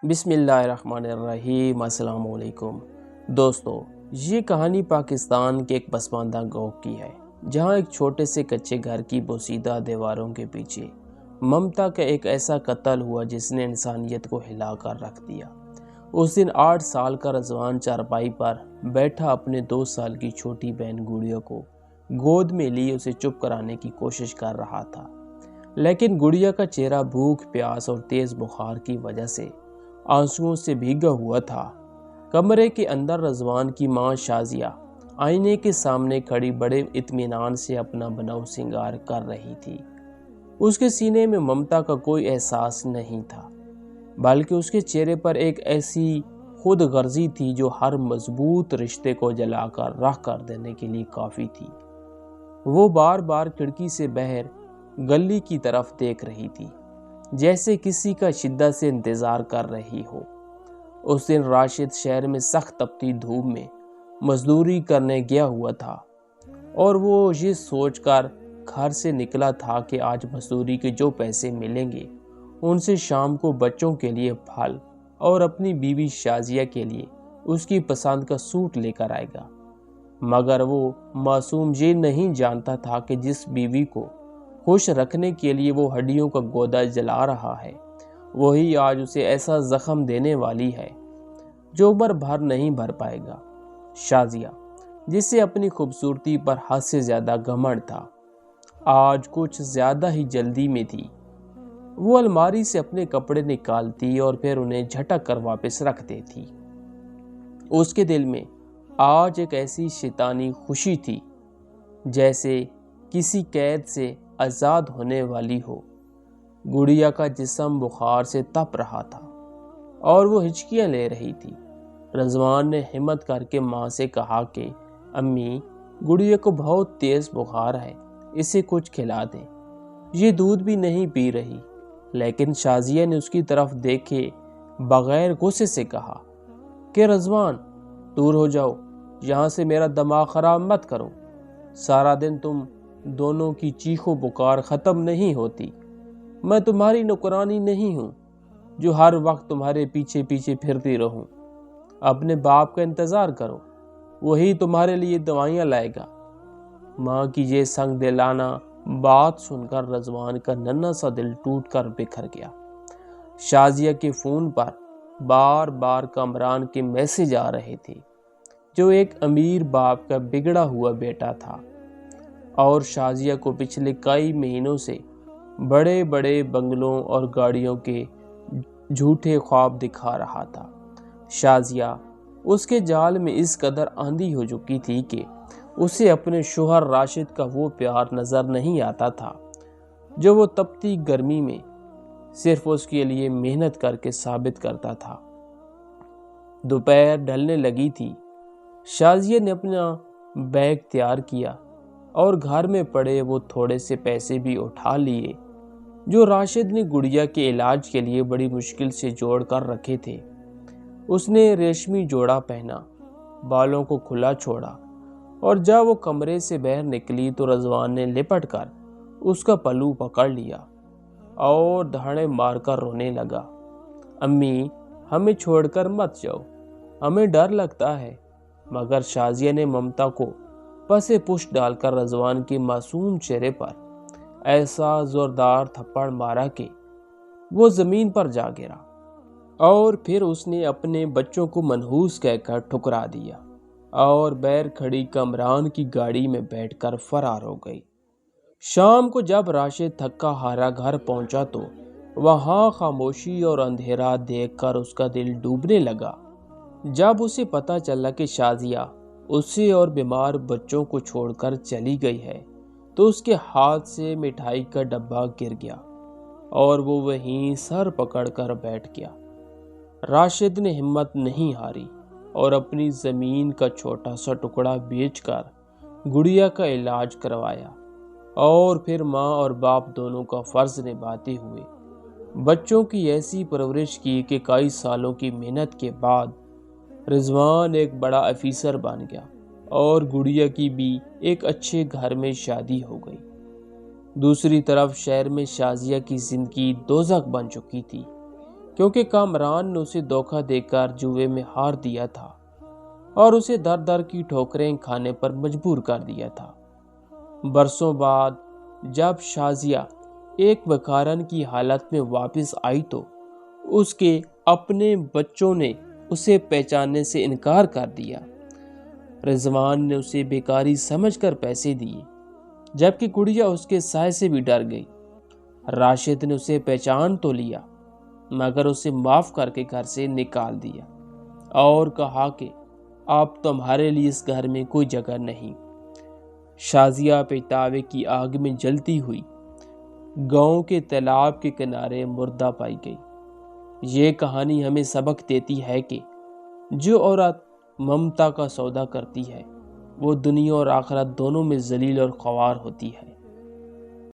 بسم اللہ الرحمن الرحیم۔ السلام علیکم دوستو، یہ کہانی پاکستان کے ایک پسماندہ گاؤں کی ہے، جہاں ایک چھوٹے سے کچے گھر کی بوسیدہ دیواروں کے پیچھے ممتا کا ایک ایسا قتل ہوا جس نے انسانیت کو ہلا کر رکھ دیا۔ اس دن 8 سال کا رضوان چارپائی پر بیٹھا اپنے 2 سال کی چھوٹی بہن گڑیا کو گود میں لی اسے چپ کرانے کی کوشش کر رہا تھا، لیکن گڑیا کا چہرہ بھوک، پیاس اور تیز بخار کی وجہ سے آنسوؤں سے بھیگا ہوا تھا۔ کمرے کے اندر رضوان کی ماں شازیہ آئینے کے سامنے کھڑی بڑے اطمینان سے اپنا بناؤ سنگار کر رہی تھی۔ اس کے سینے میں ممتا کا کوئی احساس نہیں تھا، بلکہ اس کے چہرے پر ایک ایسی خود غرضی تھی جو ہر مضبوط رشتے کو جلا کر راہ کر دینے کے لیے کافی تھی۔ وہ بار بار کھڑکی سے باہر گلی کی طرف دیکھ رہی تھی، جیسے کسی کا شدت سے انتظار کر رہی ہو۔ اس دن راشد شہر میں سخت تپتی دھوپ میں مزدوری کرنے گیا ہوا تھا، اور وہ یہ سوچ کر گھر سے نکلا تھا کہ آج مزدوری کے جو پیسے ملیں گے ان سے شام کو بچوں کے لیے پھل اور اپنی بیوی شازیہ کے لیے اس کی پسند کا سوٹ لے کر آئے گا۔ مگر وہ معصوم یہ نہیں جانتا تھا کہ جس بیوی کو خوش رکھنے کے لیے وہ ہڈیوں کا گودا جلا رہا ہے، وہی آج اسے ایسا زخم دینے والی ہے جو عمر بھر نہیں بھر پائے گا۔ شازیہ، جس سے اپنی خوبصورتی پر حد سے زیادہ گھمنڈ تھا، آج کچھ زیادہ ہی جلدی میں تھی۔ وہ الماری سے اپنے کپڑے نکالتی اور پھر انہیں جھٹک کر واپس رکھ دیتی۔ اس کے دل میں آج ایک ایسی شیطانی خوشی تھی جیسے کسی قید سے آزاد ہونے والی ہو۔ گڑیا کا جسم بخار سے تپ رہا تھا اور وہ ہچکیاں لے رہی تھی۔ رضوان نے ہمت کر کے ماں سے کہا کہ امی، گڑیا کو بہت تیز بخار ہے، اسے کچھ کھلا دیں، یہ دودھ بھی نہیں پی رہی۔ لیکن شازیہ نے اس کی طرف دیکھے بغیر غصے سے کہا کہ رضوان، دور ہو جاؤ، یہاں سے میرا دماغ خراب مت کرو۔ سارا دن تم دونوں کی چیخ و پکار ختم نہیں ہوتی۔ میں تمہاری نوکرانی نہیں ہوں جو ہر وقت تمہارے پیچھے پیچھے پھرتی رہوں۔ اپنے باپ کا انتظار کرو، وہی تمہارے لیے دوائیاں لائے گا۔ ماں کی یہ سنگ دلانہ بات سن کر رضوان کا ننھا سا دل ٹوٹ کر بکھر گیا۔ شازیہ کے فون پر بار بار کامران کے میسج آ رہے تھے، جو ایک امیر باپ کا بگڑا ہوا بیٹا تھا اور شازیہ کو پچھلے کئی مہینوں سے بڑے بڑے بنگلوں اور گاڑیوں کے جھوٹے خواب دکھا رہا تھا۔ شازیہ اس کے جال میں اس قدر آندھی ہو چکی تھی کہ اسے اپنے شوہر راشد کا وہ پیار نظر نہیں آتا تھا جو وہ تپتی گرمی میں صرف اس کے لیے محنت کر کے ثابت کرتا تھا۔ دوپہر ڈھلنے لگی تھی۔ شازیہ نے اپنا بیگ تیار کیا اور گھر میں پڑے وہ تھوڑے سے پیسے بھی اٹھا لیے جو راشد نے گڑیا کے علاج کے لیے بڑی مشکل سے جوڑ کر رکھے تھے۔ اس نے ریشمی جوڑا پہنا، بالوں کو کھلا چھوڑا، اور جب وہ کمرے سے باہر نکلی تو رضوان نے لپٹ کر اس کا پلو پکڑ لیا اور دھاڑے مار کر رونے لگا۔ امی، ہمیں چھوڑ کر مت جاؤ، ہمیں ڈر لگتا ہے۔ مگر شازیہ نے ممتا کو پسے پشت ڈال کر رضوان کے معصوم چہرے پر ایسا زوردار تھپڑ مارا کہ وہ زمین پر جا گرا، اور پھر اس نے اپنے بچوں کو منحوس کہہ کر ٹھکرا دیا اور باہر کھڑی کامران کی گاڑی میں بیٹھ کر فرار ہو گئی۔ شام کو جب راشد تھکا ہارا گھر پہنچا تو وہاں خاموشی اور اندھیرا دیکھ کر اس کا دل ڈوبنے لگا۔ جب اسے پتہ چلا کہ شازیہ اسے اور بیمار بچوں کو چھوڑ کر چلی گئی ہے تو اس کے ہاتھ سے مٹھائی کا ڈبہ گر گیا اور وہ وہیں سر پکڑ کر بیٹھ گیا۔ راشد نے ہمت نہیں ہاری اور اپنی زمین کا چھوٹا سا ٹکڑا بیچ کر گڑیا کا علاج کروایا، اور پھر ماں اور باپ دونوں کا فرض نبھاتے ہوئے بچوں کی ایسی پرورش کی کہ کئی سالوں کی محنت کے بعد رضوان ایک بڑا افیسر بن گیا اور گڑیا کی بھی ایک اچھے گھر میں شادی ہو گئی۔ دوسری طرف شہر میں شازیہ کی زندگی دوزخ بن چکی تھی۔ کیونکہ کامران نے اسے دھوکہ دے کر جوئے میں ہار دیا تھا اور اسے در در کی ٹھوکریں کھانے پر مجبور کر دیا تھا۔ برسوں بعد جب شازیہ ایک بکارن کی حالت میں واپس آئی تو اس کے اپنے بچوں نے اسے پہچاننے سے انکار کر دیا۔ رضوان نے اسے بیکاری سمجھ کر پیسے دیے، جبکہ گڑیا اس کے سائے سے بھی ڈر گئی۔ راشد نے اسے پہچان تو لیا، مگر اسے معاف کر کے گھر سے نکال دیا اور کہا کہ اب تمہارے لیے اس گھر میں کوئی جگہ نہیں۔ شازیہ پیتاوے کی آگ میں جلتی ہوئی گاؤں کے تالاب کے کنارے مردہ پائی گئی۔ یہ کہانی ہمیں سبق دیتی ہے کہ جو عورت ممتا کا سودا کرتی ہے وہ دنیا اور آخرت دونوں میں ذلیل اور خوار ہوتی ہے۔